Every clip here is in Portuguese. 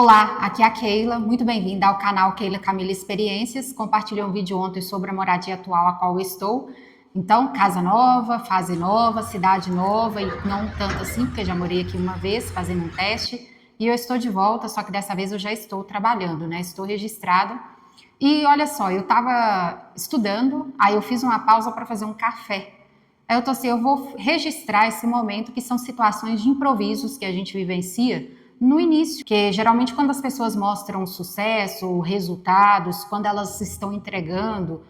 Olá, aqui é a Keila, muito bem-vinda ao canal Keila Camila Experiências. Compartilhei um vídeo ontem sobre a moradia atual a qual eu estou. Então, casa nova, fase nova, cidade nova e não tanto assim, porque já morei aqui uma vez fazendo um teste. E eu estou de volta, só que dessa vez eu já estou trabalhando, né? Estou registrada. E olha só, eu estava estudando, aí eu fiz uma pausa para fazer um café. Aí eu tô assim, eu vou registrar esse momento que são situações de improvisos que a gente vivencia no início, que geralmente quando as pessoas mostram sucesso, resultados, quando elas estão entregando,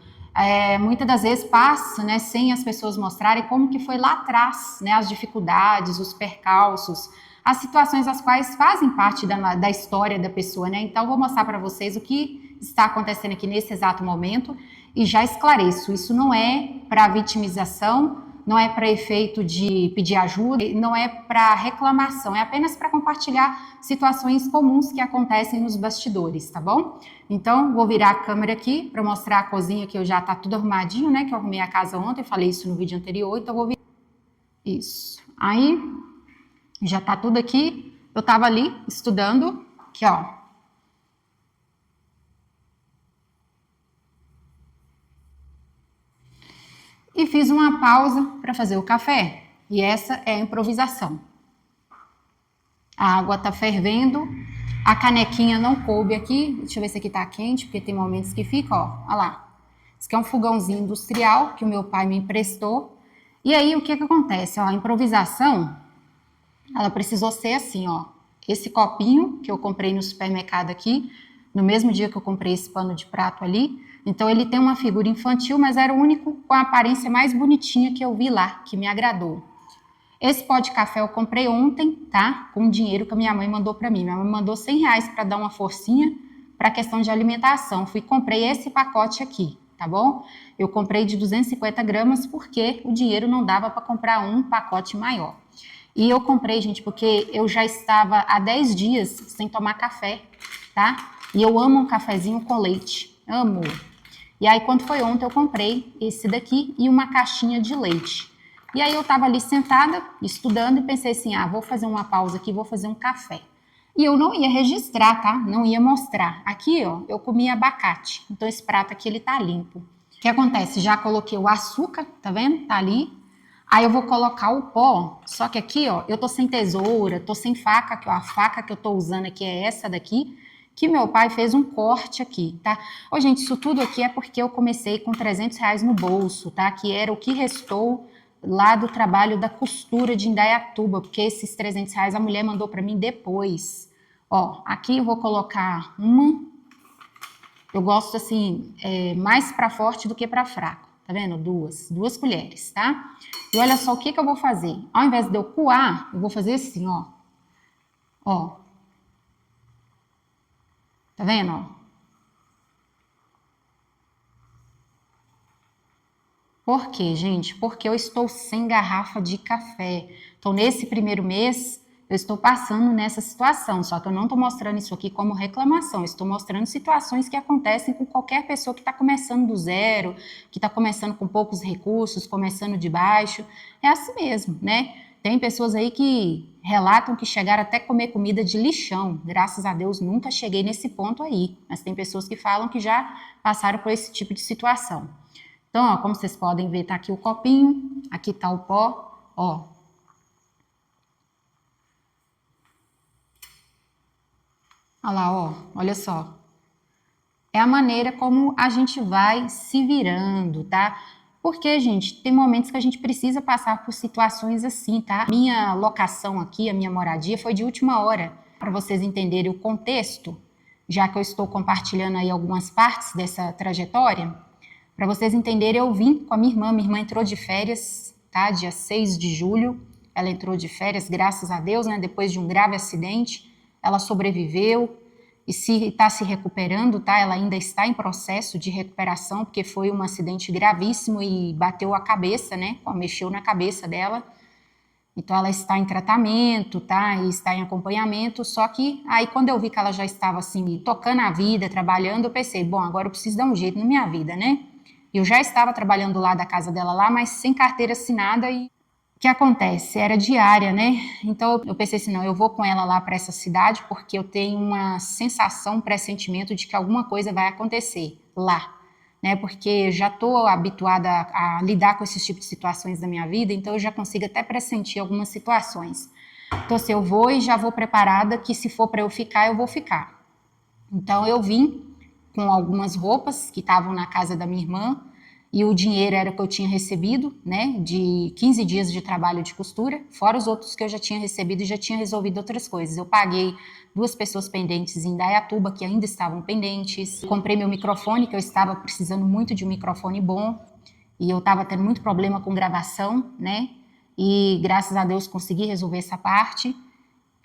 muitas das vezes passa, né, sem as pessoas mostrarem como que foi lá atrás, né, as dificuldades, os percalços, as situações as quais fazem parte da história da pessoa, né? Então vou mostrar para vocês o que está acontecendo aqui nesse exato momento e já esclareço, isso não é para vitimização, não é para efeito de pedir ajuda, não é para reclamação, é apenas para compartilhar situações comuns que acontecem nos bastidores, tá bom? Então, vou virar a câmera aqui para mostrar a cozinha que eu já tá tudo arrumadinho, né? Que eu arrumei a casa ontem, falei isso no vídeo anterior, então vou virar. Isso. Aí, já tá tudo aqui. Eu tava ali estudando, aqui ó. E fiz uma pausa para fazer o café. E essa é a improvisação. A água está fervendo, a canequinha não coube aqui. Deixa eu ver se aqui está quente, porque tem momentos que fica, ó. Olha lá. Isso aqui é um fogãozinho industrial que o meu pai me emprestou. E aí, o que acontece? Ó, a improvisação, ela precisou ser assim, ó. Esse copinho que eu comprei no supermercado aqui, no mesmo dia que eu comprei esse pano de prato ali. Então, ele tem uma figura infantil, mas era o único com a aparência mais bonitinha que eu vi lá, que me agradou. Esse pó de café eu comprei ontem, tá? Com o dinheiro que a minha mãe mandou para mim. Minha mãe mandou R$ 100 para dar uma forcinha para a questão de alimentação. Fui comprei esse pacote aqui, tá bom? Eu comprei de 250 gramas porque o dinheiro não dava para comprar um pacote maior. E eu comprei, gente, porque eu já estava há 10 dias sem tomar café, tá? E eu amo um cafezinho com leite, amo. E aí, quando foi ontem, eu comprei esse daqui e uma caixinha de leite. E aí, eu tava ali sentada, estudando, e pensei assim, vou fazer uma pausa aqui, vou fazer um café. E eu não ia registrar, tá? Não ia mostrar. Aqui, ó, eu comi abacate. Então, esse prato aqui, ele tá limpo. O que acontece? Já coloquei o açúcar, tá vendo? Tá ali. Aí, eu vou colocar o pó. Só que aqui, ó, eu tô sem tesoura, tô sem faca, que ó, a faca que eu tô usando aqui é essa daqui, que meu pai fez um corte aqui, tá? Ô, gente, isso tudo aqui é porque eu comecei com R$ 300 no bolso, tá? Que era o que restou lá do trabalho da costura de Indaiatuba, porque esses R$ 300 a mulher mandou para mim depois. Ó, aqui eu vou colocar uma, eu gosto assim, mais para forte do que para fraco, tá vendo? Duas colheres, tá? E olha só o que eu vou fazer. Ao invés de eu coar, eu vou fazer assim, ó. Ó. Tá vendo, ó? Por quê, gente? Porque eu estou sem garrafa de café. Então, nesse primeiro mês, eu estou passando nessa situação. Só que eu não estou mostrando isso aqui como reclamação. Eu estou mostrando situações que acontecem com qualquer pessoa que está começando do zero, que está começando com poucos recursos, começando de baixo. É assim mesmo, né? Tem pessoas aí que relatam que chegaram até a comer comida de lixão. Graças a Deus, nunca cheguei nesse ponto aí. Mas tem pessoas que falam que já passaram por esse tipo de situação. Então, ó, como vocês podem ver, tá aqui o copinho, aqui tá o pó, ó. Olha lá, ó, olha só. É a maneira como a gente vai se virando, tá? Porque, gente, tem momentos que a gente precisa passar por situações assim, tá? Minha locação aqui, a minha moradia, foi de última hora, para vocês entenderem o contexto, já que eu estou compartilhando aí algumas partes dessa trajetória. Para vocês entenderem, eu vim com a minha irmã entrou de férias, tá? Dia 6 de julho, ela entrou de férias, graças a Deus, né? Depois de um grave acidente, ela sobreviveu e está se recuperando, tá? Ela ainda está em processo de recuperação, porque foi um acidente gravíssimo e bateu a cabeça, né? Mexeu na cabeça dela. Então, ela está em tratamento, tá? E está em acompanhamento, só que aí quando eu vi que ela já estava assim, tocando a vida, trabalhando, eu pensei, bom, agora eu preciso dar um jeito na minha vida, né? Eu já estava trabalhando lá da casa dela lá, mas sem carteira assinada e O que acontece? Era diária, né? Então eu pensei assim, não, eu vou com ela lá para essa cidade porque eu tenho uma sensação, um pressentimento de que alguma coisa vai acontecer lá, né? Porque já estou habituada a lidar com esses tipos de situações da minha vida, então eu já consigo até pressentir algumas situações. Então assim, eu vou e já vou preparada que se for para eu ficar, eu vou ficar. Então eu vim com algumas roupas que estavam na casa da minha irmã, e o dinheiro era o que eu tinha recebido, né, de 15 dias de trabalho de costura, fora os outros que eu já tinha recebido e já tinha resolvido outras coisas. Eu paguei 2 pessoas pendentes em Indaiatuba, que ainda estavam pendentes, comprei meu microfone, que eu estava precisando muito de um microfone bom, e eu estava tendo muito problema com gravação, né, e graças a Deus consegui resolver essa parte.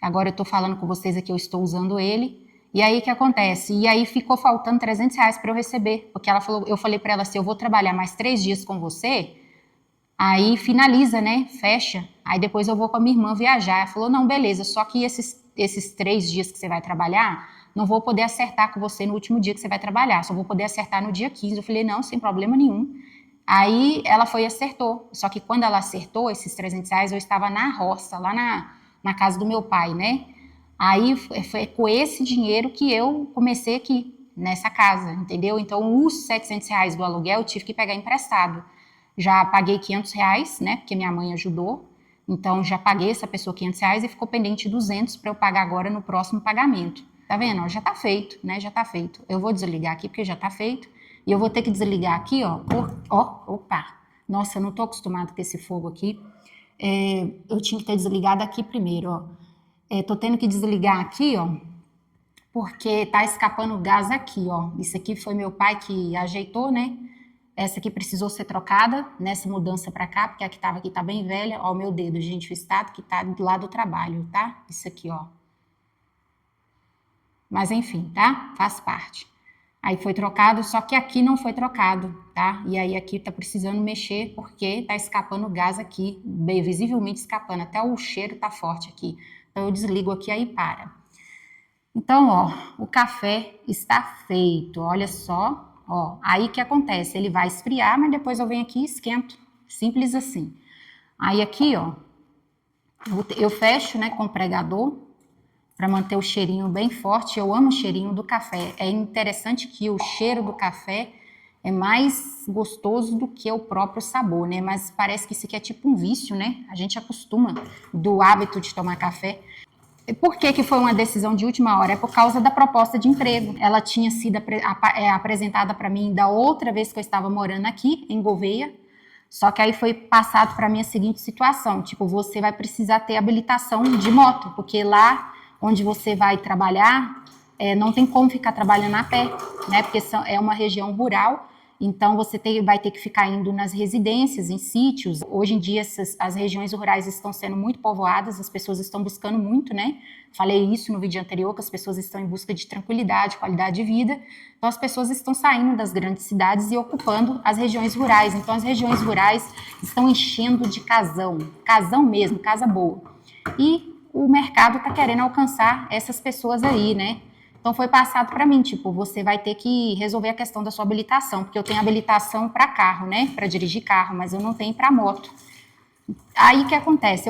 Agora eu estou falando com vocês aqui, eu estou usando ele. E aí o que acontece? E aí ficou faltando R$ 300 para eu receber, porque ela falou, eu falei para ela assim, eu vou trabalhar mais 3 dias com você, aí finaliza, né? Fecha. Aí depois eu vou com a minha irmã viajar. Ela falou, não, beleza, só que esses 3 dias que você vai trabalhar, não vou poder acertar com você no último dia que você vai trabalhar, só vou poder acertar no dia 15. Eu falei, não, sem problema nenhum. Aí ela foi e acertou. Só que quando ela acertou esses R$ 300, eu estava na roça, lá na casa do meu pai, né? Aí foi com esse dinheiro que eu comecei aqui, nessa casa, entendeu? Então, os R$ 700 do aluguel eu tive que pegar emprestado. Já paguei R$ 500, né? Porque minha mãe ajudou. Então, já paguei essa pessoa R$ 500 e ficou pendente 200 para eu pagar agora no próximo pagamento. Tá vendo? Já tá feito, né? Já tá feito. Eu vou desligar aqui porque já tá feito. E eu vou ter que desligar aqui, ó. Opa! Nossa, eu não tô acostumado com esse fogo aqui. Eu tinha que ter desligado aqui primeiro, ó. Tô tendo que desligar aqui, ó, porque tá escapando gás aqui, ó. Isso aqui foi meu pai que ajeitou, né? Essa aqui precisou ser trocada nessa mudança para cá, porque a que tava aqui tá bem velha. Ó, o meu dedo, gente, o estado que tá do lado do trabalho, tá? Isso aqui, ó. Mas enfim, tá? Faz parte. Aí foi trocado, só que aqui não foi trocado, tá? E aí aqui tá precisando mexer porque tá escapando gás aqui, bem visivelmente escapando. Até o cheiro tá forte aqui. Então eu desligo aqui aí para. Então, ó, o café está feito. Olha só, ó. Aí que acontece? Ele vai esfriar, mas depois eu venho aqui e esquento. Simples assim. Aí aqui, ó, eu fecho, né, com o pregador para manter o cheirinho bem forte. Eu amo o cheirinho do café. É interessante que o cheiro do café é mais gostoso do que o próprio sabor, né? Mas parece que isso aqui é tipo um vício, né? A gente acostuma do hábito de tomar café. Por que foi uma decisão de última hora? É por causa da proposta de emprego. Ela tinha sido apresentada para mim da outra vez que eu estava morando aqui, em Gouveia. Só que aí foi passado para mim a seguinte situação, tipo, você vai precisar ter habilitação de moto, porque lá onde você vai trabalhar, não tem como ficar trabalhando a pé, né? Porque é uma região rural, então você vai ter que ficar indo nas residências, em sítios. Hoje em dia as regiões rurais estão sendo muito povoadas, as pessoas estão buscando muito, né? Falei isso no vídeo anterior, que as pessoas estão em busca de tranquilidade, qualidade de vida. Então as pessoas estão saindo das grandes cidades e ocupando as regiões rurais. Então as regiões rurais estão enchendo de casão mesmo, casa boa. E o mercado está querendo alcançar essas pessoas aí, né? Então foi passado para mim, tipo, você vai ter que resolver a questão da sua habilitação, porque eu tenho habilitação para carro, né? Para dirigir carro, mas eu não tenho para moto. Aí o que acontece?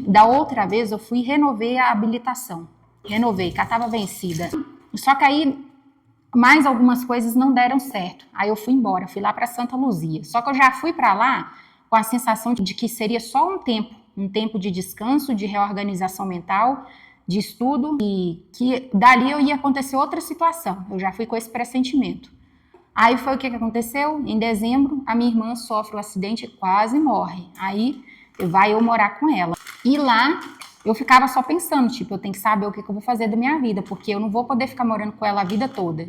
Da outra vez eu fui e renovei a habilitação. Renovei, que ela estava vencida. Só que aí mais algumas coisas não deram certo. Aí eu fui embora, fui lá para Santa Luzia. Só que eu já fui para lá com a sensação de que seria só um tempo de descanso, de reorganização mental, de estudo, e que dali eu ia acontecer outra situação. Eu já fui com esse pressentimento. Aí foi o que aconteceu? Em dezembro, a minha irmã sofre um acidente e quase morre. Aí eu morar com ela. E lá eu ficava só pensando, tipo, eu tenho que saber o que eu vou fazer da minha vida, porque eu não vou poder ficar morando com ela a vida toda.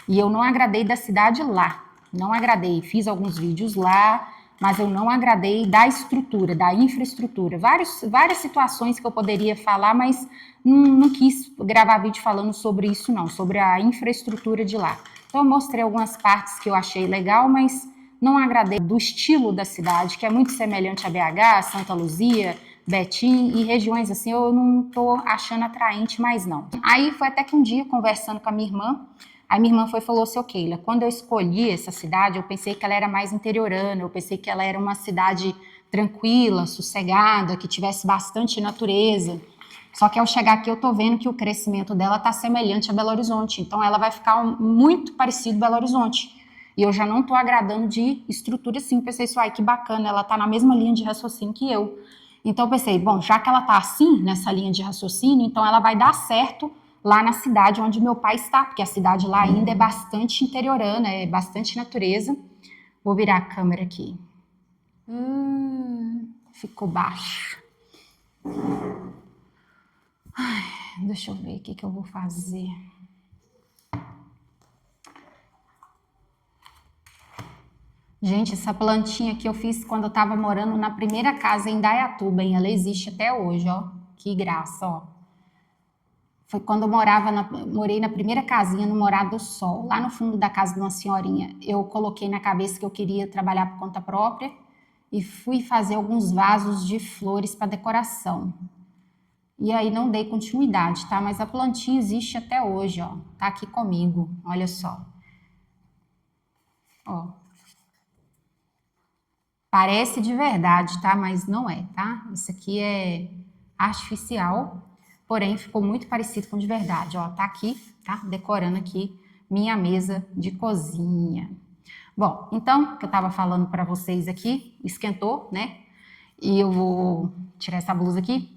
E eu não agradei da cidade lá. Não agradei. Fiz alguns vídeos lá, mas eu não agradei da estrutura, da infraestrutura. Várias situações que eu poderia falar, mas não quis gravar vídeo falando sobre isso não, sobre a infraestrutura de lá. Então eu mostrei algumas partes que eu achei legal, mas não agradei do estilo da cidade, que é muito semelhante a BH, Santa Luzia, Betim e regiões assim, eu não tô achando atraente mais não. Aí foi até que um dia, conversando com a minha irmã, a minha irmã falou assim, Keila, quando eu escolhi essa cidade, eu pensei que ela era mais interiorana, eu pensei que ela era uma cidade tranquila, sossegada, que tivesse bastante natureza. Só que ao chegar aqui eu tô vendo que o crescimento dela tá semelhante a Belo Horizonte, então ela vai ficar muito parecido Belo Horizonte. E eu já não tô agradando de estrutura assim, pensei isso aí, que bacana, ela tá na mesma linha de raciocínio que eu. Então eu pensei, bom, já que ela tá assim, nessa linha de raciocínio, então ela vai dar certo lá na cidade onde meu pai está, porque a cidade lá ainda é bastante interiorana, é bastante natureza. Vou virar a câmera aqui. Ficou baixo. Deixa eu ver o que eu vou fazer. Gente, essa plantinha aqui eu fiz quando eu tava morando na primeira casa em Indaiatuba, hein? Ela existe até hoje, ó. Que graça, ó. Foi quando eu morei na primeira casinha no Morado do Sol, lá no fundo da casa de uma senhorinha. Eu coloquei na cabeça que eu queria trabalhar por conta própria e fui fazer alguns vasos de flores para decoração. E aí não dei continuidade, tá? Mas a plantinha existe até hoje, ó. Tá aqui comigo, olha só. Ó. Parece de verdade, tá? Mas não é, tá? Isso aqui é artificial, porém ficou muito parecido com de verdade, ó. Tá aqui, tá? Decorando aqui minha mesa de cozinha. Bom, então, o que eu tava falando para vocês aqui, esquentou, né? E eu vou tirar essa blusa aqui.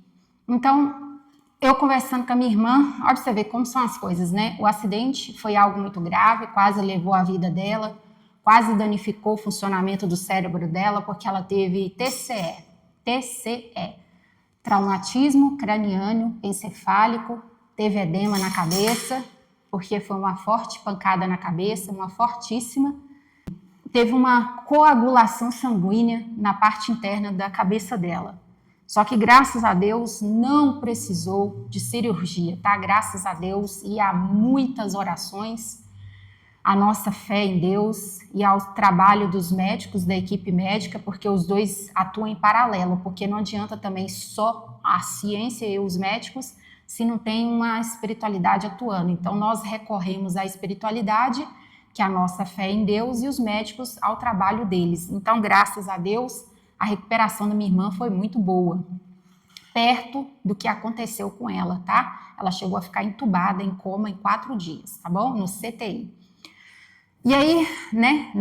Então, eu conversando com a minha irmã, olha pra você ver como são as coisas, né? O acidente foi algo muito grave, quase levou a vida dela, quase danificou o funcionamento do cérebro dela, porque ela teve TCE, traumatismo craniano encefálico, teve edema na cabeça, porque foi uma forte pancada na cabeça, uma fortíssima. Teve uma coagulação sanguínea na parte interna da cabeça dela. Só que, graças a Deus, não precisou de cirurgia, tá? Graças a Deus e a muitas orações, a nossa fé em Deus e ao trabalho dos médicos, da equipe médica, porque os dois atuam em paralelo, porque não adianta também só a ciência e os médicos se não tem uma espiritualidade atuando. Então, nós recorremos à espiritualidade, que é a nossa fé em Deus, e os médicos ao trabalho deles. Então, graças a Deus, a recuperação da minha irmã foi muito boa, perto do que aconteceu com ela, tá? Ela chegou a ficar entubada, em coma, em 4 dias, tá bom? No CTI. E aí, né,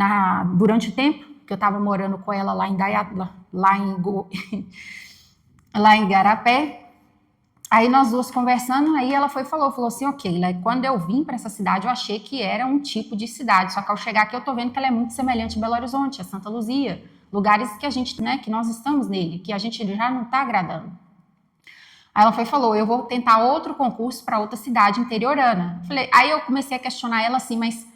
durante o tempo que eu tava morando com ela lá em Igarapé, aí nós duas conversando, aí ela falou assim, ok, quando eu vim para essa cidade eu achei que era um tipo de cidade, só que ao chegar aqui eu tô vendo que ela é muito semelhante a Belo Horizonte, a Santa Luzia, lugares que a gente, né, que nós estamos nele, que a gente já não tá agradando. Aí ela falou, eu vou tentar outro concurso para outra cidade interiorana. Aí eu comecei a questionar ela assim, mas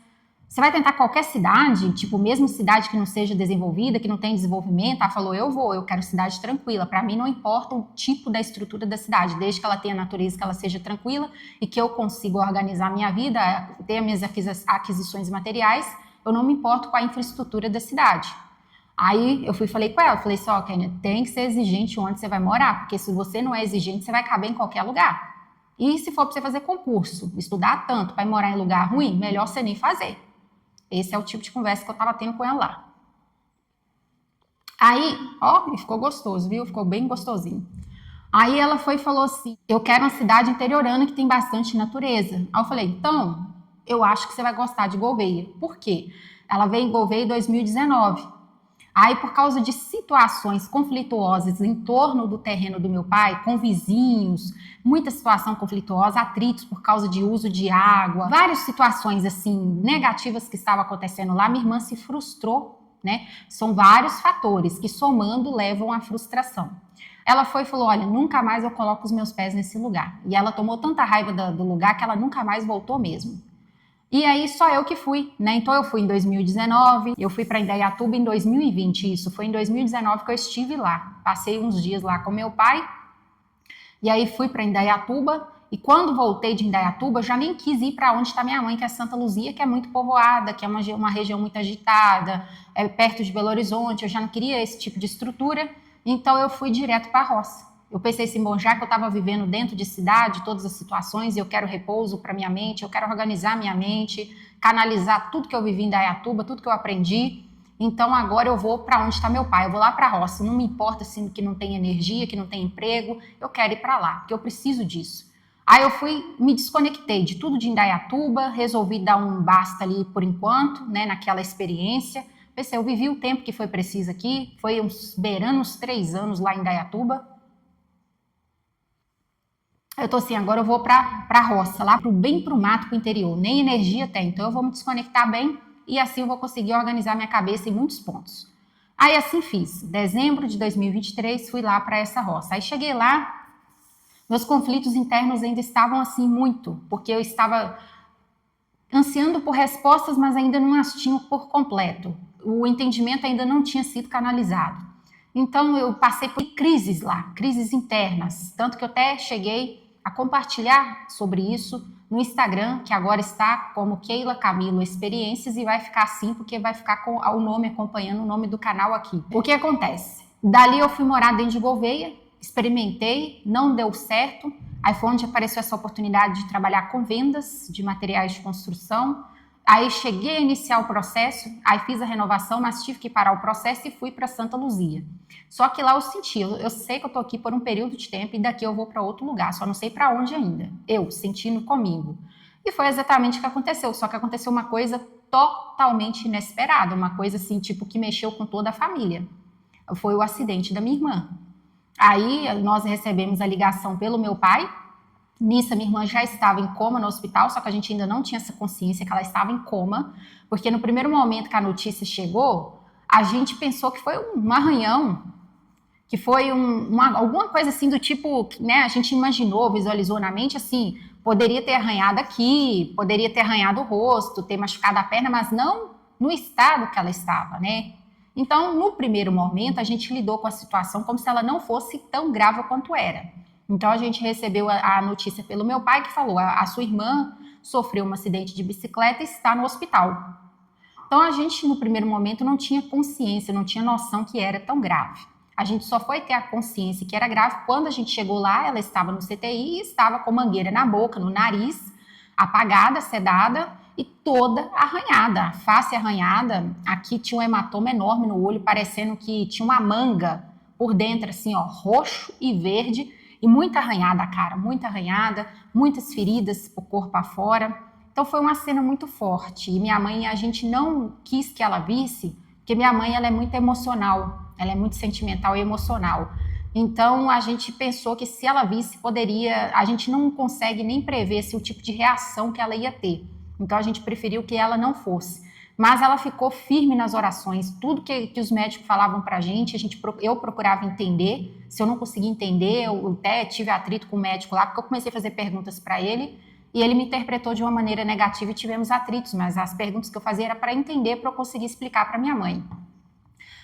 você vai tentar qualquer cidade, tipo, mesmo cidade que não seja desenvolvida, que não tem desenvolvimento? Ela falou, eu quero cidade tranquila. Para mim não importa o tipo da estrutura da cidade, desde que ela tenha natureza, que ela seja tranquila e que eu consiga organizar minha vida, ter minhas aquisições materiais, eu não me importo com a infraestrutura da cidade. Aí eu falei com ela, falei só, Kênia, tem que ser exigente onde você vai morar, porque se você não é exigente, você vai caber em qualquer lugar. E se for para você fazer concurso, estudar tanto para morar em lugar ruim, melhor você nem fazer. Esse é o tipo de conversa que eu tava tendo com ela lá. Aí, ó, ficou gostoso, viu? Ficou bem gostosinho. Aí ela foi e falou assim, eu quero uma cidade interiorana que tem bastante natureza. Aí eu falei, então, eu acho que você vai gostar de Gouveia. Por quê? Ela veio em Gouveia em 2019. Aí, por causa de situações conflituosas em torno do terreno do meu pai, com vizinhos, muita situação conflituosa, atritos por causa de uso de água, várias situações assim negativas que estavam acontecendo lá, minha irmã se frustrou, né? São vários fatores que somando levam à frustração. Ela foi e falou, olha, nunca mais eu coloco os meus pés nesse lugar. E ela tomou tanta raiva do lugar que ela nunca mais voltou mesmo. E aí só eu que fui, né? Então eu fui em 2019, eu fui para Indaiatuba em 2020, isso foi em 2019 que eu estive lá. Passei uns dias lá com meu pai, e aí fui para Indaiatuba, e quando voltei de Indaiatuba, eu já nem quis ir para onde está minha mãe, que é Santa Luzia, que é muito povoada, que é uma região muito agitada, é perto de Belo Horizonte, eu já não queria esse tipo de estrutura, então eu fui direto para a roça. Eu pensei assim, bom, já que eu estava vivendo dentro de cidade, todas as situações, eu quero repouso para minha mente, eu quero organizar minha mente, canalizar tudo que eu vivi em Indaiatuba, tudo que eu aprendi. Então agora eu vou para onde está meu pai, eu vou lá para a roça, não me importa se que não tem energia, que não tem emprego, eu quero ir para lá, porque eu preciso disso. Aí eu me desconectei de tudo de Indaiatuba, resolvi dar um basta ali por enquanto, né, naquela experiência. Pensei, eu vivi o tempo que foi preciso aqui, foi beirando uns 3 anos lá em Indaiatuba. Eu tô assim, agora eu vou pra roça, lá bem pro mato, pro interior. Nem energia tem, então eu vou me desconectar bem e assim eu vou conseguir organizar minha cabeça em muitos pontos. Aí assim fiz. Dezembro de 2023 fui lá para essa roça. Aí cheguei lá, meus conflitos internos ainda estavam assim muito, porque eu estava ansiando por respostas, mas ainda não as tinha por completo. O entendimento ainda não tinha sido canalizado. Então eu passei por crises lá, crises internas, tanto que eu até cheguei a compartilhar sobre isso no Instagram, que agora está como Keila Camilo Experiências e vai ficar assim porque vai ficar com o nome acompanhando o nome do canal aqui. O que acontece? Dali eu fui morar dentro de Gouveia, experimentei, não deu certo. Aí foi onde apareceu essa oportunidade de trabalhar com vendas de materiais de construção. Aí cheguei a iniciar o processo, aí fiz a renovação, mas tive que parar o processo e fui para Santa Luzia. Só que lá eu senti, eu sei que eu tô aqui por um período de tempo e daqui eu vou para outro lugar, só não sei para onde ainda. Eu sentindo comigo. E foi exatamente o que aconteceu, só que aconteceu uma coisa totalmente inesperada, uma coisa assim, tipo, que mexeu com toda a família. Foi o acidente da minha irmã. Aí nós recebemos a ligação pelo meu pai. Nisso, a minha irmã já estava em coma no hospital, só que a gente ainda não tinha essa consciência que ela estava em coma, porque no primeiro momento que a notícia chegou, a gente pensou que foi um arranhão, que foi alguma coisa assim do tipo, né? A gente imaginou, visualizou na mente assim, poderia ter arranhado aqui, poderia ter arranhado o rosto, ter machucado a perna, mas não no estado que ela estava, né? Então, no primeiro momento, a gente lidou com a situação como se ela não fosse tão grave quanto era. Então, a gente recebeu a notícia pelo meu pai, que falou: a sua irmã sofreu um acidente de bicicleta e está no hospital. Então, a gente, no primeiro momento, não tinha consciência, não tinha noção que era tão grave. A gente só foi ter a consciência que era grave quando a gente chegou lá, ela estava no CTI e estava com mangueira na boca, no nariz, apagada, sedada e toda arranhada, a face arranhada. Aqui tinha um hematoma enorme no olho, parecendo que tinha uma manga por dentro, assim, ó, roxo e verde, e muita arranhada a cara, muita arranhada, muitas feridas o corpo afora. Então foi uma cena muito forte. E minha mãe, a gente não quis que ela visse, porque minha mãe, ela é muito emocional, ela é muito sentimental e emocional. Então a gente pensou que se ela visse, poderia. A gente não consegue nem prever se o tipo de reação que ela ia ter. Então a gente preferiu que ela não fosse. Mas ela ficou firme nas orações. Tudo que os médicos falavam pra gente, eu procurava entender. Se eu não conseguia entender, eu até tive atrito com o médico lá, porque eu comecei a fazer perguntas para ele e ele me interpretou de uma maneira negativa e tivemos atritos, mas as perguntas que eu fazia era para entender, para eu conseguir explicar para minha mãe.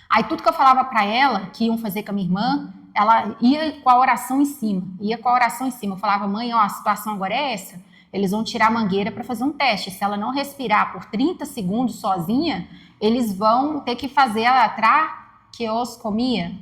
Aí tudo que eu falava para ela, que iam fazer com a minha irmã, ela ia com a oração em cima, Eu falava: mãe, ó, a situação agora é essa, eles vão tirar a mangueira para fazer um teste, se ela não respirar por 30 segundos sozinha, eles vão ter que fazer a traqueostomia,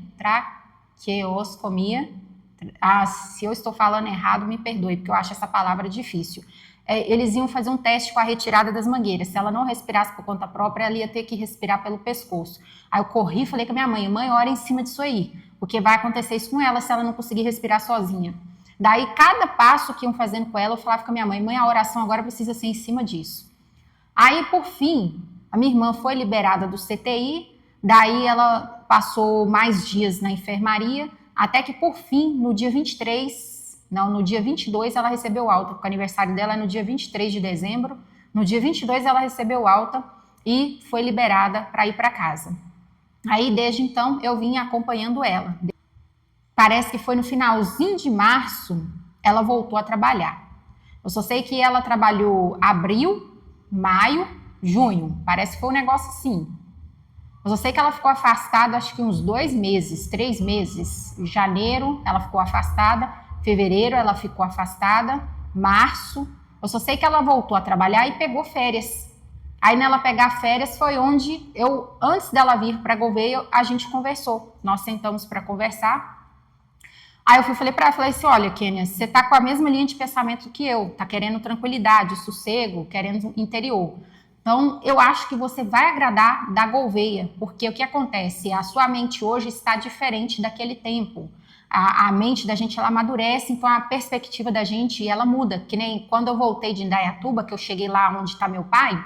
se eu estou falando errado, me perdoe, porque eu acho essa palavra difícil. Eles iam fazer um teste com a retirada das mangueiras. Se ela não respirasse por conta própria, ela ia ter que respirar pelo pescoço. Aí eu corri e falei com a minha mãe: mãe, ora em cima disso aí, porque vai acontecer isso com ela se ela não conseguir respirar sozinha. Daí, cada passo que iam fazendo com ela, eu falava com a minha mãe: mãe, a oração agora precisa ser em cima disso. Aí, por fim, a minha irmã foi liberada do CTI, daí ela passou mais dias na enfermaria, até que, por fim, no dia 22 ela recebeu alta, porque o aniversário dela é no dia 23 de dezembro. No dia 22 ela recebeu alta e foi liberada para ir para casa. Aí, desde então, eu vim acompanhando ela. Parece que foi no finalzinho de março, ela voltou a trabalhar. Eu só sei que ela trabalhou abril, maio, junho. Parece que foi um negócio assim. Eu só sei que ela ficou afastada, acho que uns 2 meses, 3 meses. Janeiro, ela ficou afastada. Fevereiro, ela ficou afastada. Março, eu só sei que ela voltou a trabalhar e pegou férias. Aí, nela pegar férias, foi onde antes dela vir para Gouveia, a gente conversou. Nós sentamos para conversar. Aí eu falei para ela, falei assim: olha, Kênia, você tá com a mesma linha de pensamento que eu, tá querendo tranquilidade, sossego, querendo interior. Então, eu acho que você vai agradar da Gouveia, porque o que acontece? A sua mente hoje está diferente daquele tempo. A mente da gente, ela amadurece, então a perspectiva da gente, ela muda. Que nem quando eu voltei de Indaiatuba, que eu cheguei lá onde está meu pai,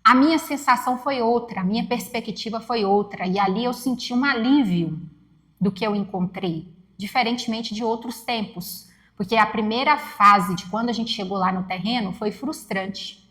a minha sensação foi outra, a minha perspectiva foi outra. E ali eu senti um alívio do que eu encontrei, diferentemente de outros tempos. Porque a primeira fase de quando a gente chegou lá no terreno foi frustrante.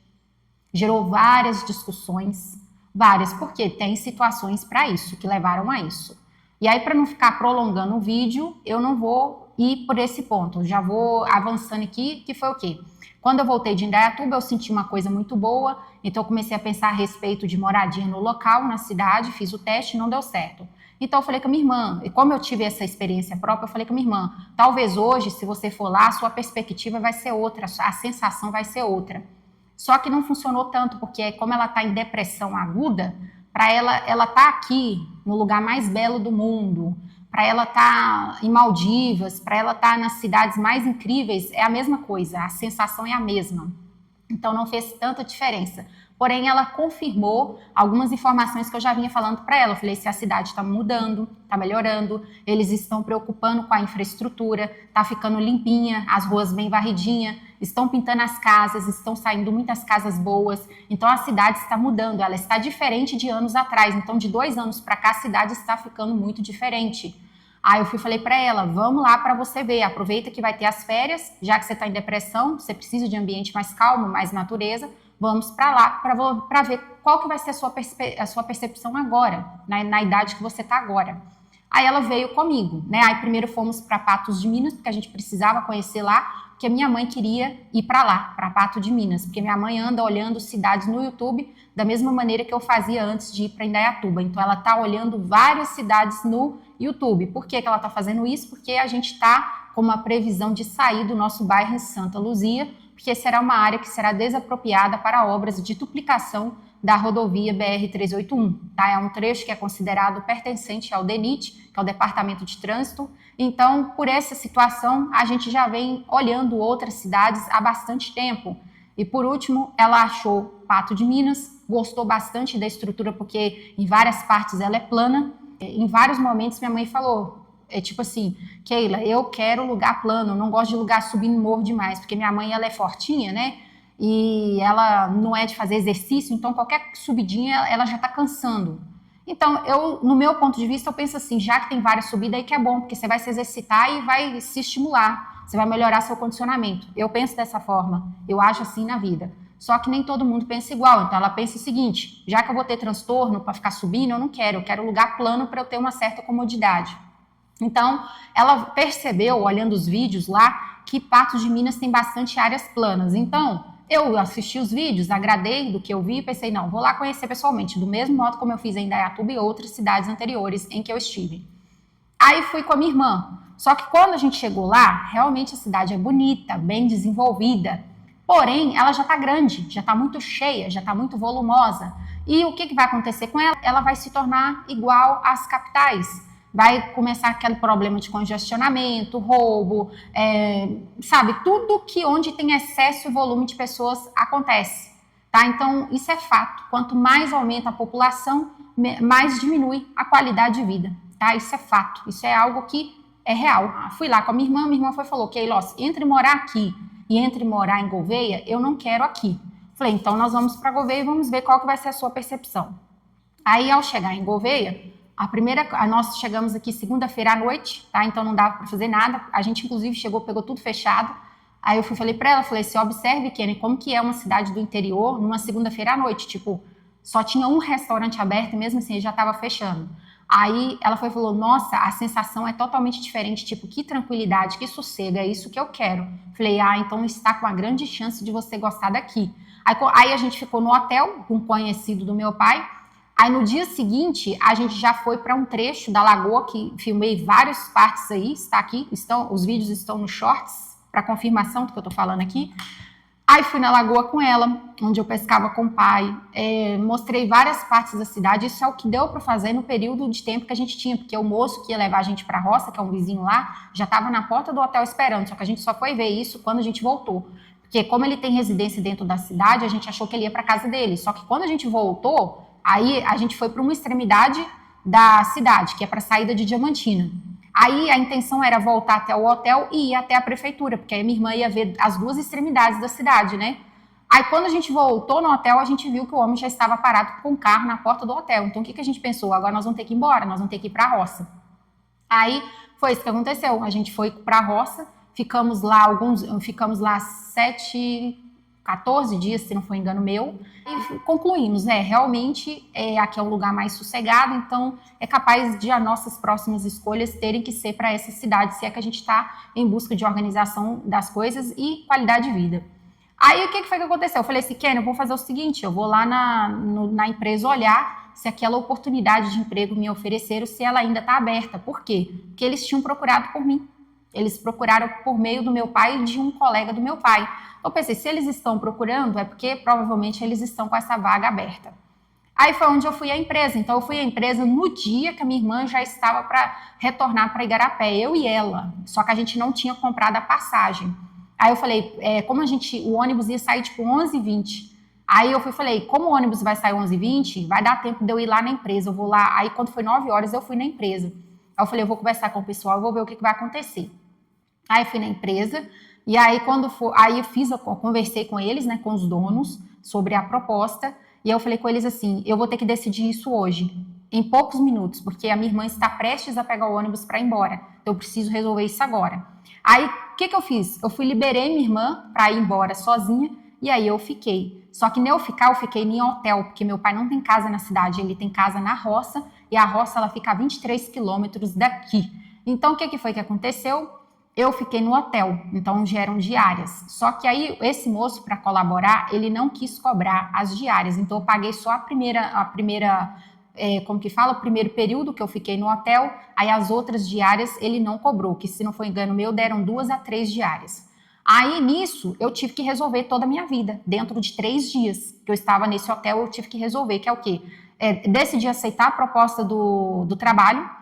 Gerou várias discussões, várias, porque tem situações para isso, que levaram a isso. E aí, para não ficar prolongando o vídeo, eu não vou ir por esse ponto, já vou avançando aqui, que foi o quê? Quando eu voltei de Indaiatuba, eu senti uma coisa muito boa, então eu comecei a pensar a respeito de moradia no local, na cidade, fiz o teste, não deu certo. Então eu falei com a minha irmã, e como eu tive essa experiência própria, eu falei com a minha irmã, talvez hoje, se você for lá, a sua perspectiva vai ser outra, a sensação vai ser outra. Só que não funcionou tanto, porque como ela está em depressão aguda, para ela tá aqui no lugar mais belo do mundo, para ela estar em Maldivas, para ela estar nas cidades mais incríveis, é a mesma coisa, a sensação é a mesma. Então não fez tanta diferença. Porém, ela confirmou algumas informações que eu já vinha falando para ela. Eu falei, se a cidade está mudando, está melhorando, eles estão preocupando com a infraestrutura, está ficando limpinha, as ruas bem varridinhas, estão pintando as casas, estão saindo muitas casas boas. Então a cidade está mudando, ela está diferente de anos atrás. Então de 2 anos para cá a cidade está ficando muito diferente. Aí eu falei para ela, vamos lá para você ver, aproveita que vai ter as férias, já que você está em depressão, você precisa de ambiente mais calmo, mais natureza, vamos para lá para ver qual que vai ser a sua percepção agora, na idade que você está agora. Aí ela veio comigo, né? Aí primeiro fomos para Patos de Minas, porque a gente precisava conhecer lá, porque minha mãe queria ir para lá, para Patos de Minas, porque minha mãe anda olhando cidades no YouTube da mesma maneira que eu fazia antes de ir para Indaiatuba. Então ela está olhando várias cidades no YouTube. Por que ela está fazendo isso? Porque a gente está com uma previsão de sair do nosso bairro em Santa Luzia, porque será uma área que será desapropriada para obras de duplicação da rodovia BR-381. Tá? É um trecho que é considerado pertencente ao DENIT, que é o Departamento de Trânsito. Então, por essa situação, a gente já vem olhando outras cidades há bastante tempo. E, por último, ela achou Pato de Minas, gostou bastante da estrutura, porque em várias partes ela é plana. Em vários momentos, minha mãe falou, tipo assim, Keila, eu quero lugar plano, não gosto de lugar subindo morro demais, porque minha mãe, ela é fortinha, né? E ela não é de fazer exercício, então qualquer subidinha ela já tá cansando. Então, no meu ponto de vista, eu penso assim, já que tem várias subidas aí que é bom, porque você vai se exercitar e vai se estimular, você vai melhorar seu condicionamento. Eu penso dessa forma, eu acho assim na vida. Só que nem todo mundo pensa igual, então ela pensa o seguinte, já que eu vou ter transtorno para ficar subindo, eu quero lugar plano para eu ter uma certa comodidade. Então, ela percebeu, olhando os vídeos lá, que Patos de Minas tem bastante áreas planas. Então, eu assisti os vídeos, agradei do que eu vi e pensei, não, vou lá conhecer pessoalmente, do mesmo modo como eu fiz em Indaiatuba e outras cidades anteriores em que eu estive. Aí fui com a minha irmã. Só que quando a gente chegou lá, realmente a cidade é bonita, bem desenvolvida. Porém, ela já está grande, já está muito cheia, já está muito volumosa. E o que vai acontecer com ela? Ela vai se tornar igual às capitais. Vai começar aquele problema de congestionamento, roubo, sabe? Tudo que onde tem excesso e volume de pessoas acontece. Tá? Então, isso é fato. Quanto mais aumenta a população, mais diminui a qualidade de vida. Tá? Isso é fato. Isso é algo que é real. Fui lá com a minha irmã falou, Keilos, entre morar aqui e entre morar em Gouveia, eu não quero aqui. Falei, então nós vamos para Gouveia e vamos ver qual que vai ser a sua percepção. Aí, ao chegar em Gouveia, nós chegamos aqui segunda-feira à noite, tá? Então não dava para fazer nada. A gente, inclusive, chegou, pegou tudo fechado. Aí eu falei para ela, se observe, Kenny, como que é uma cidade do interior numa segunda-feira à noite. Tipo, só tinha um restaurante aberto e mesmo assim ele já estava fechando. Aí ela falou, nossa, a sensação é totalmente diferente, tipo, que tranquilidade, que sossego, é isso que eu quero. Falei, então está com uma grande chance de você gostar daqui. Aí a gente ficou no hotel, com um conhecido do meu pai. Aí no dia seguinte, a gente já foi para um trecho da lagoa, que filmei várias partes aí, está aqui, os vídeos estão nos shorts, para confirmação do que eu tô falando aqui. Aí fui na lagoa com ela, onde eu pescava com o pai, mostrei várias partes da cidade, isso é o que deu para fazer no período de tempo que a gente tinha, porque o moço que ia levar a gente para a roça, que é um vizinho lá, já estava na porta do hotel esperando, só que a gente só foi ver isso quando a gente voltou. Porque Porque como ele tem residência dentro da cidade, a gente achou que ele ia para casa dele. Só que quando a gente voltou, aí a gente foi para uma extremidade da cidade, que é para a saída de Diamantina. Aí a intenção era voltar até o hotel e ir até a prefeitura, porque aí minha irmã ia ver as duas extremidades da cidade, né? Aí quando a gente voltou no hotel, a gente viu que o homem já estava parado com o carro na porta do hotel. Então o que a gente pensou? Agora nós vamos ter que ir embora, nós vamos ter que ir para a roça. Aí foi isso que aconteceu. A gente foi para a roça, ficamos lá 14 dias, se não for engano meu, e concluímos, realmente aqui é um lugar mais sossegado, então é capaz de as nossas próximas escolhas terem que ser para essa cidade, se é que a gente está em busca de organização das coisas e qualidade de vida. Aí o que foi que aconteceu? Eu falei assim, Ken, eu vou fazer o seguinte, eu vou lá na empresa olhar se aquela oportunidade de emprego me ofereceram, se ela ainda está aberta. Por quê? Porque eles tinham procurado por mim. Eles procuraram por meio do meu pai e de um colega do meu pai. Então eu pensei, se eles estão procurando, é porque provavelmente eles estão com essa vaga aberta. Aí foi onde eu fui à empresa. Então eu fui à empresa no dia que a minha irmã já estava para retornar para Igarapé, eu e ela. Só que a gente não tinha comprado a passagem. Aí eu falei, como o ônibus ia sair tipo 11h20. Aí eu falei, como o ônibus vai sair 11h20, vai dar tempo de eu ir lá na empresa. Eu vou lá. Aí quando foi 9 horas eu fui na empresa. Aí eu falei, eu vou conversar com o pessoal, eu vou ver o que vai acontecer. Aí fui na empresa, e aí eu conversei com eles, né, com os donos, sobre a proposta, e eu falei com eles assim, eu vou ter que decidir isso hoje, em poucos minutos, porque a minha irmã está prestes a pegar o ônibus para ir embora, então eu preciso resolver isso agora. Aí, o que eu fiz? Eu liberei minha irmã para ir embora sozinha, e aí eu fiquei. Só que nem eu fiquei em hotel, porque meu pai não tem casa na cidade, ele tem casa na roça, e a roça ela fica a 23 quilômetros daqui. Então, o que foi que aconteceu? Eu fiquei no hotel, então já eram diárias. Só que aí esse moço, para colaborar, ele não quis cobrar as diárias. Então eu paguei só o primeiro período que eu fiquei no hotel. Aí as outras diárias ele não cobrou, que se não for engano meu, deram 2 a 3 diárias. Aí nisso eu tive que resolver toda a minha vida. Dentro de 3 dias que eu estava nesse hotel, eu tive que resolver, que é o quê? Decidi aceitar a proposta do trabalho.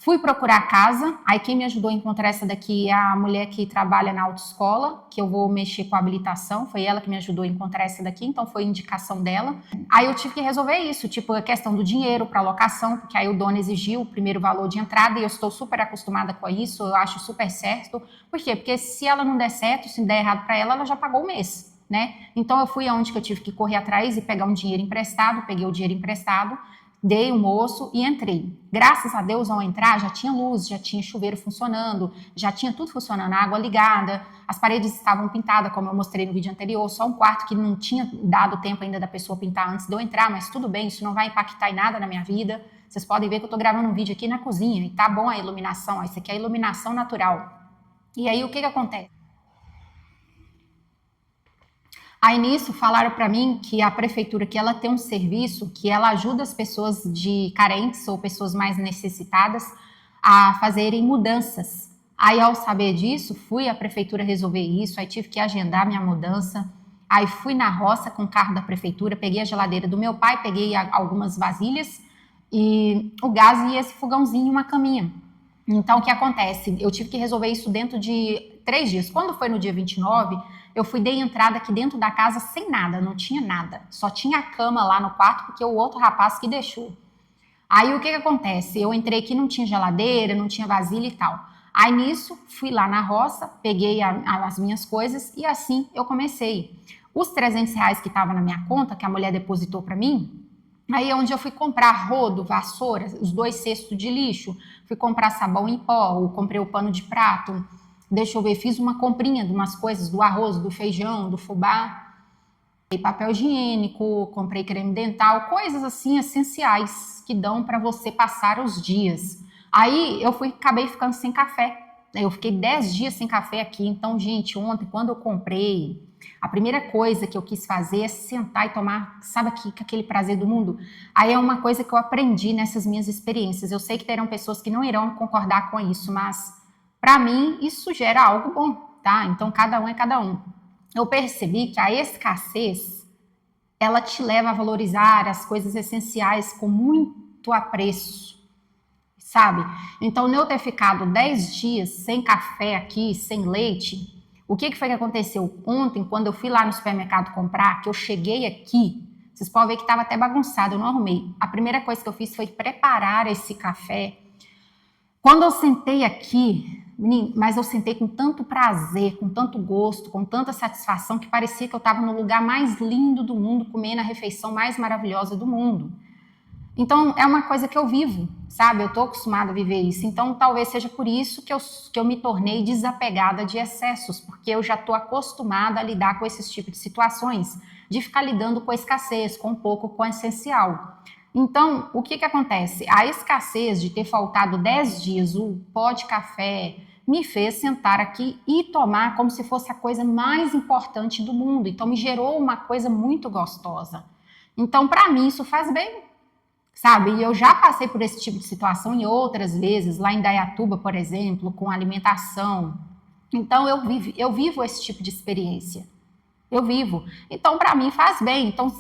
Fui procurar casa, aí quem me ajudou a encontrar essa daqui é a mulher que trabalha na autoescola, que eu vou mexer com a habilitação, foi ela que me ajudou a encontrar essa daqui, então foi indicação dela. Aí eu tive que resolver isso, tipo a questão do dinheiro para locação, porque aí o dono exigiu o primeiro valor de entrada e eu estou super acostumada com isso, eu acho super certo. Por quê? Porque se ela não der certo, se der errado para ela, ela já pagou o mês, né? Então eu fui aonde que eu tive que correr atrás e pegar um dinheiro emprestado, peguei o dinheiro emprestado, dei o moço e entrei. Graças a Deus, ao entrar, já tinha luz, já tinha chuveiro funcionando, já tinha tudo funcionando, a água ligada, as paredes estavam pintadas, como eu mostrei no vídeo anterior, só um quarto que não tinha dado tempo ainda da pessoa pintar antes de eu entrar, mas tudo bem, isso não vai impactar em nada na minha vida. Vocês podem ver que eu tô gravando um vídeo aqui na cozinha e tá bom a iluminação, isso aqui é a iluminação natural. E aí, o que acontece? Aí nisso falaram para mim que a prefeitura que ela tem um serviço que ela ajuda as pessoas de carentes ou pessoas mais necessitadas a fazerem mudanças. Aí ao saber disso, fui à prefeitura resolver isso, aí tive que agendar minha mudança. Aí fui na roça com o carro da prefeitura, peguei a geladeira do meu pai, peguei algumas vasilhas e o gás e esse fogãozinho e uma caminha. Então, o que acontece? Eu tive que resolver isso dentro de 3 dias. Quando foi no dia 29, eu dei entrada aqui dentro da casa sem nada, não tinha nada. Só tinha a cama lá no quarto, porque o outro rapaz que deixou. Aí, o que acontece? Eu entrei aqui, não tinha geladeira, não tinha vasilha e tal. Aí, nisso, fui lá na roça, peguei as minhas coisas e assim eu comecei. Os R$ 300 que estavam na minha conta, que a mulher depositou para mim, aí é onde eu fui comprar rodo, vassoura, os 2 cestos de lixo, fui comprar sabão em pó, comprei o pano de prato, deixa eu ver, fiz uma comprinha de umas coisas, do arroz, do feijão, do fubá, comprei papel higiênico, comprei creme dental, coisas assim essenciais que dão para você passar os dias. Aí eu acabei ficando sem café, eu fiquei 10 dias sem café aqui, então gente, ontem quando eu comprei, a primeira coisa que eu quis fazer é sentar e tomar, sabe aquele prazer do mundo? Aí é uma coisa que eu aprendi nessas minhas experiências. Eu sei que terão pessoas que não irão concordar com isso, mas para mim isso gera algo bom, tá? Então cada um é cada um. Eu percebi que a escassez, ela te leva a valorizar as coisas essenciais com muito apreço, sabe? Então, eu ter ficado 10 dias sem café aqui, sem leite, O que foi que aconteceu? Ontem, quando eu fui lá no supermercado comprar, que eu cheguei aqui, vocês podem ver que estava até bagunçado, eu não arrumei. A primeira coisa que eu fiz foi preparar esse café. Quando eu sentei aqui, menino, mas eu sentei com tanto prazer, com tanto gosto, com tanta satisfação, que parecia que eu estava no lugar mais lindo do mundo, comendo a refeição mais maravilhosa do mundo. Então, é uma coisa que eu vivo, sabe? Eu estou acostumada a viver isso. Então, talvez seja por isso que eu me tornei desapegada de excessos, porque eu já estou acostumada a lidar com esses tipos de situações, de ficar lidando com a escassez, com pouco, com o essencial. Então, o que acontece? A escassez de ter faltado 10 dias o pó de café me fez sentar aqui e tomar como se fosse a coisa mais importante do mundo. Então, me gerou uma coisa muito gostosa. Então, para mim, isso faz bem. Sabe, e eu já passei por esse tipo de situação em outras vezes, lá em Dayatuba, por exemplo, com alimentação. Então, eu vivo esse tipo de experiência. Eu vivo. Então, para mim, faz bem. Então,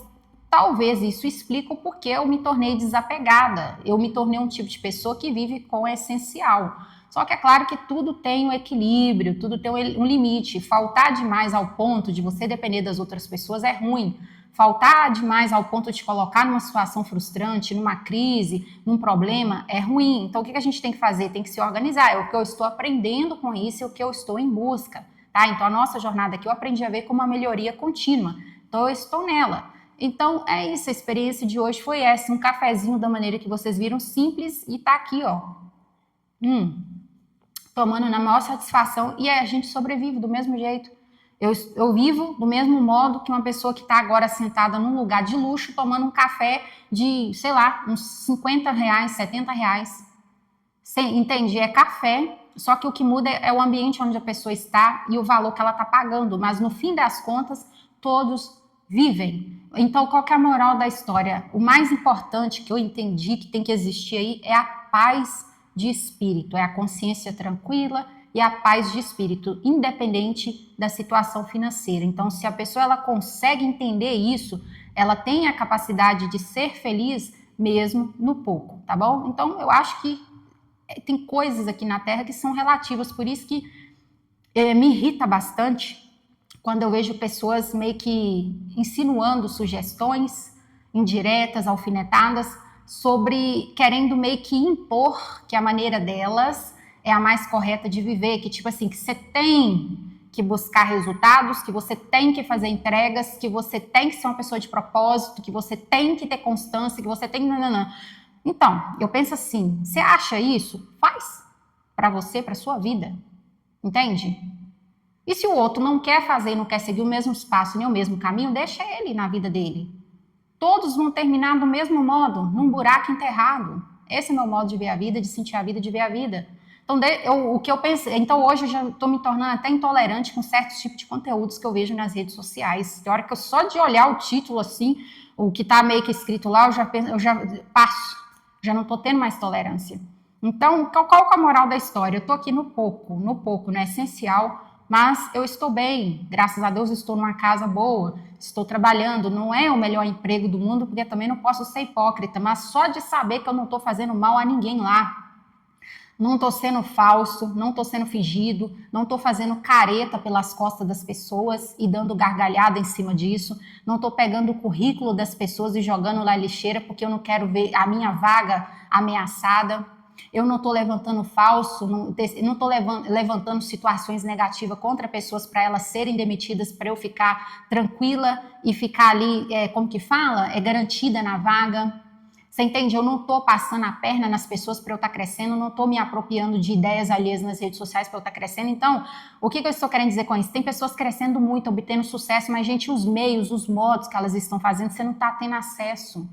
talvez isso explique o porquê eu me tornei desapegada. Eu me tornei um tipo de pessoa que vive com o essencial. Só que é claro que tudo tem um equilíbrio, tudo tem um limite. Faltar demais ao ponto de você depender das outras pessoas é ruim. Faltar demais ao ponto de te colocar numa situação frustrante, numa crise, num problema, é ruim. Então, o que a gente tem que fazer? Tem que se organizar. É o que eu estou aprendendo com isso, é o que eu estou em busca. Tá? Então, a nossa jornada aqui eu aprendi a ver como uma melhoria contínua. Então, eu estou nela. Então, é isso. A experiência de hoje foi essa. Um cafezinho da maneira que vocês viram, simples, e tá aqui, ó. Tomando na maior satisfação. E a gente sobrevive do mesmo jeito. Eu vivo do mesmo modo que uma pessoa que está agora sentada num lugar de luxo, tomando um café de, sei lá, uns 50 reais, 70 reais. Entende? É café, só que o que muda é o ambiente onde a pessoa está e o valor que ela está pagando. Mas no fim das contas, todos vivem. Então, qual que é a moral da história? O mais importante que eu entendi que tem que existir aí é a paz de espírito, é a consciência tranquila e a paz de espírito, independente da situação financeira. Então, se a pessoa ela consegue entender isso, ela tem a capacidade de ser feliz mesmo no pouco, tá bom? Então, eu acho que tem coisas aqui na Terra que são relativas, por isso que me irrita bastante quando eu vejo pessoas meio que insinuando sugestões indiretas, alfinetadas, sobre querendo meio que impor que a maneira delas é a mais correta de viver, que tipo assim, que você tem que buscar resultados, que você tem que fazer entregas, que você tem que ser uma pessoa de propósito, que você tem que ter constância, que você tem... Nananã. Então, eu penso assim, você acha isso? Faz para você, para sua vida, entende? E se o outro não quer fazer, não quer seguir o mesmo espaço, nem o mesmo caminho, deixa ele na vida dele. Todos vão terminar do mesmo modo, num buraco enterrado. Esse é o meu modo de ver a vida, de sentir a vida, de ver a vida. Então, o que eu pensei, então hoje eu já estou me tornando até intolerante com certos tipos de conteúdos que eu vejo nas redes sociais. Tem hora que eu só de olhar o título assim, o que está meio que escrito lá, eu já passo, já não estou tendo mais tolerância. Então, qual é a moral da história? Eu estou aqui no pouco, no essencial, mas eu estou bem, graças a Deus estou numa casa boa, estou trabalhando, não é o melhor emprego do mundo, porque também não posso ser hipócrita, mas só de saber que eu não estou fazendo mal a ninguém lá, não estou sendo falso, não estou sendo fingido, não estou fazendo careta pelas costas das pessoas e dando gargalhada em cima disso, não estou pegando o currículo das pessoas e jogando na lixeira porque eu não quero ver a minha vaga ameaçada, eu não estou levantando falso, não estou levantando situações negativas contra pessoas para elas serem demitidas, para eu ficar tranquila e ficar ali, como que fala? Garantida na vaga. Você entende? Eu não estou passando a perna nas pessoas para eu estar crescendo, não estou me apropriando de ideias alheias nas redes sociais para eu estar crescendo. Então, o que eu estou querendo dizer com isso? Tem pessoas crescendo muito, obtendo sucesso, mas, gente, os meios, os modos que elas estão fazendo, você não está tendo acesso.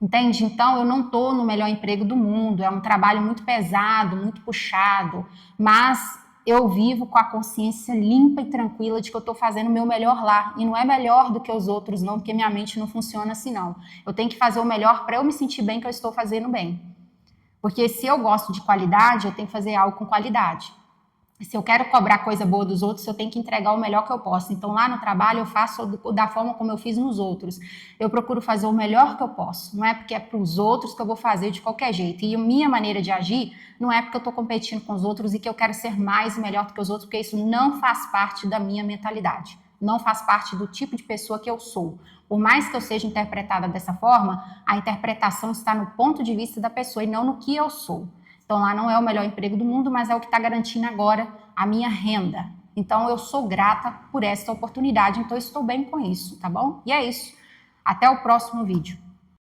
Entende? Então, eu não estou no melhor emprego do mundo, é um trabalho muito pesado, muito puxado, mas eu vivo com a consciência limpa e tranquila de que eu estou fazendo o meu melhor lá. E não é melhor do que os outros, não, porque minha mente não funciona assim, não. Eu tenho que fazer o melhor para eu me sentir bem que eu estou fazendo bem. Porque se eu gosto de qualidade, eu tenho que fazer algo com qualidade. Se eu quero cobrar coisa boa dos outros, eu tenho que entregar o melhor que eu posso. Então, lá no trabalho, eu faço da forma como eu fiz nos outros. Eu procuro fazer o melhor que eu posso. Não é porque é para os outros que eu vou fazer de qualquer jeito. E a minha maneira de agir não é porque eu estou competindo com os outros e que eu quero ser mais e melhor do que os outros, porque isso não faz parte da minha mentalidade. Não faz parte do tipo de pessoa que eu sou. Por mais que eu seja interpretada dessa forma, a interpretação está no ponto de vista da pessoa e não no que eu sou. Então, lá não é o melhor emprego do mundo, mas é o que está garantindo agora a minha renda. Então, eu sou grata por esta oportunidade, então estou bem com isso, tá bom? E é isso. Até o próximo vídeo.